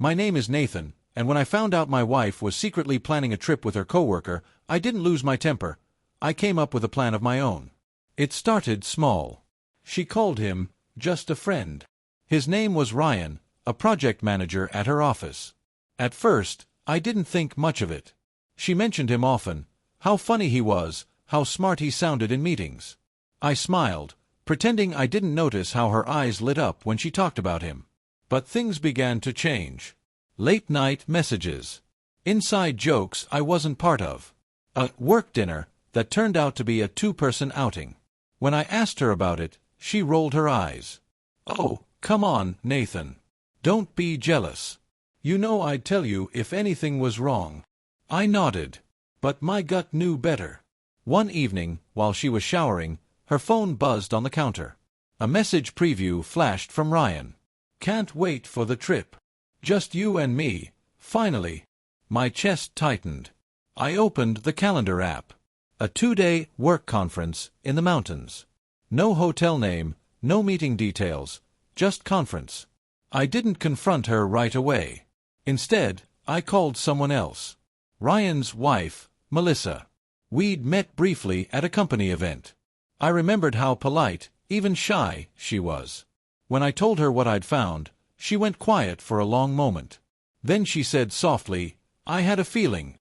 My name is Nathan, and when I found out my wife was secretly planning a trip with her coworker, I didn't lose my temper. I came up with a plan of my own. It started small. She called him just a friend. His name was Ryan, a project manager at her office. At first, I didn't think much of it. She mentioned him often, how funny he was, how smart he sounded in meetings. I smiled, pretending I didn't notice how her eyes lit up when she talked about him. But things began to change. Late-night messages. Inside jokes I wasn't part of. A work dinner that turned out to be a two-person outing. When I asked her about it, she rolled her eyes. "Oh, come on, Nathan. Don't be jealous. You know I'd tell you if anything was wrong." I nodded, but my gut knew better. One evening, while she was showering, her phone buzzed on the counter. A message preview flashed from Ryan. "Can't wait for the trip. Just you and me, finally." My chest tightened. I opened the calendar app. A 2-day work conference in the mountains. No hotel name, no meeting details, just conference. I didn't confront her right away. Instead, I called someone else. Ryan's wife, Melissa. We'd met briefly at a company event. I remembered how polite, even shy, she was. When I told her what I'd found, she went quiet for a long moment. Then she said softly, "I had a feeling."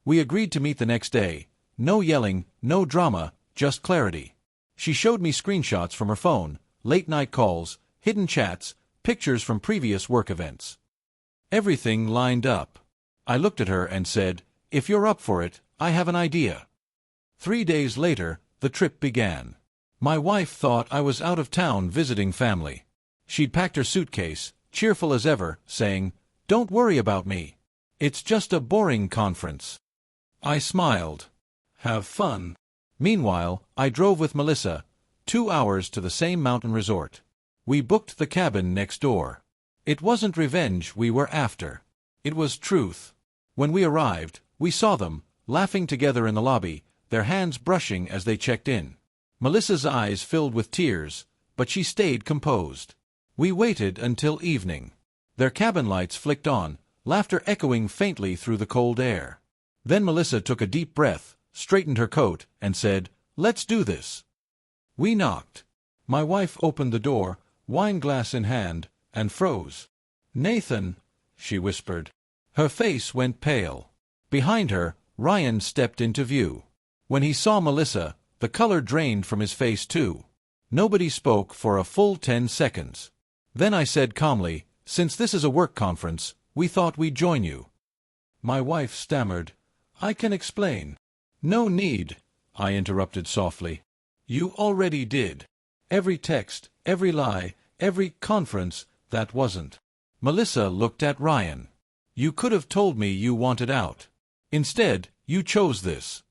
We agreed to meet the next day. No yelling, no drama, just clarity. She showed me screenshots from her phone, late-night calls, hidden chats, pictures from previous work events. Everything lined up. I looked at her and said, "If you're up for it, I have an idea." 3 days later, the trip began. My wife thought I was out of town visiting family. She'd packed her suitcase, cheerful as ever, saying, "Don't worry about me. It's just a boring conference." I smiled. "Have fun." Meanwhile, I drove with Melissa, 2 hours to the same mountain resort. We booked the cabin next door. It wasn't revenge we were after. It was truth. When we arrived, we saw them, laughing together in the lobby, their hands brushing as they checked in. Melissa's eyes filled with tears, but she stayed composed. We waited until evening. Their cabin lights flicked on, laughter echoing faintly through the cold air. Then Melissa took a deep breath, straightened her coat, and said, "Let's do this." We knocked. My wife opened the door, wine glass in hand, and froze. "Nathan," she whispered. Her face went pale. Behind her, Ryan stepped into view. When he saw Melissa, the color drained from his face too. Nobody spoke for a full 10 seconds. Then I said calmly, "Since this is a work conference, we thought we'd join you." My wife stammered, "I can explain." "No need," I interrupted softly. "You already did. Every text, every lie, every conference, that wasn't." Melissa looked at Ryan. "You could have told me you wanted out. Instead, you chose this."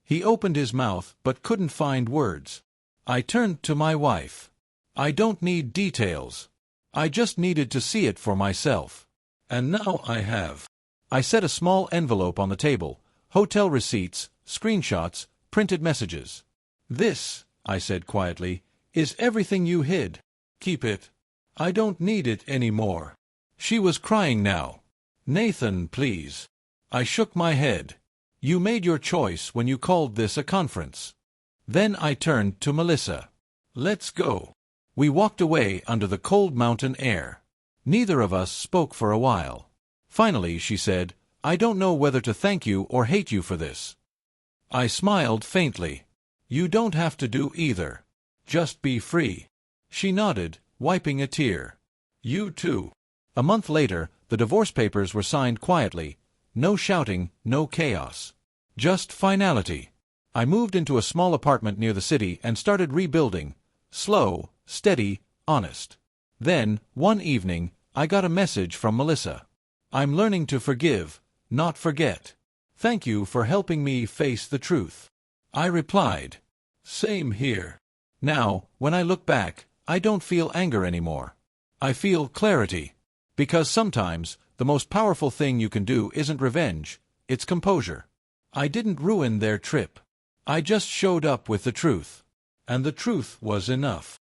He opened his mouth but couldn't find words. I turned to my wife. "I don't need details. I just needed to see it for myself. And now I have." I set a small envelope on the table, hotel receipts, screenshots, printed messages. "This," I said quietly, "is everything you hid. Keep it. I don't need it anymore." She was crying now. "Nathan, please." I shook my head. "You made your choice when you called this a conference." Then I turned to Melissa. "Let's go." We walked away under the cold mountain air. Neither of us spoke for a while. Finally, she said, "I don't know whether to thank you or hate you for this." I smiled faintly. "You don't have to do either. Just be free." She nodded, wiping a tear. "You too." A month later, the divorce papers were signed quietly. No shouting, no chaos. Just finality. I moved into a small apartment near the city and started rebuilding. Slow, steady, honest. Then, one evening, I got a message from Melissa. "I'm learning to forgive, not forget. Thank you for helping me face the truth." I replied, "Same here." Now, when I look back, I don't feel anger anymore. I feel clarity. Because sometimes, the most powerful thing you can do isn't revenge, it's composure. I didn't ruin their trip. I just showed up with the truth. And the truth was enough.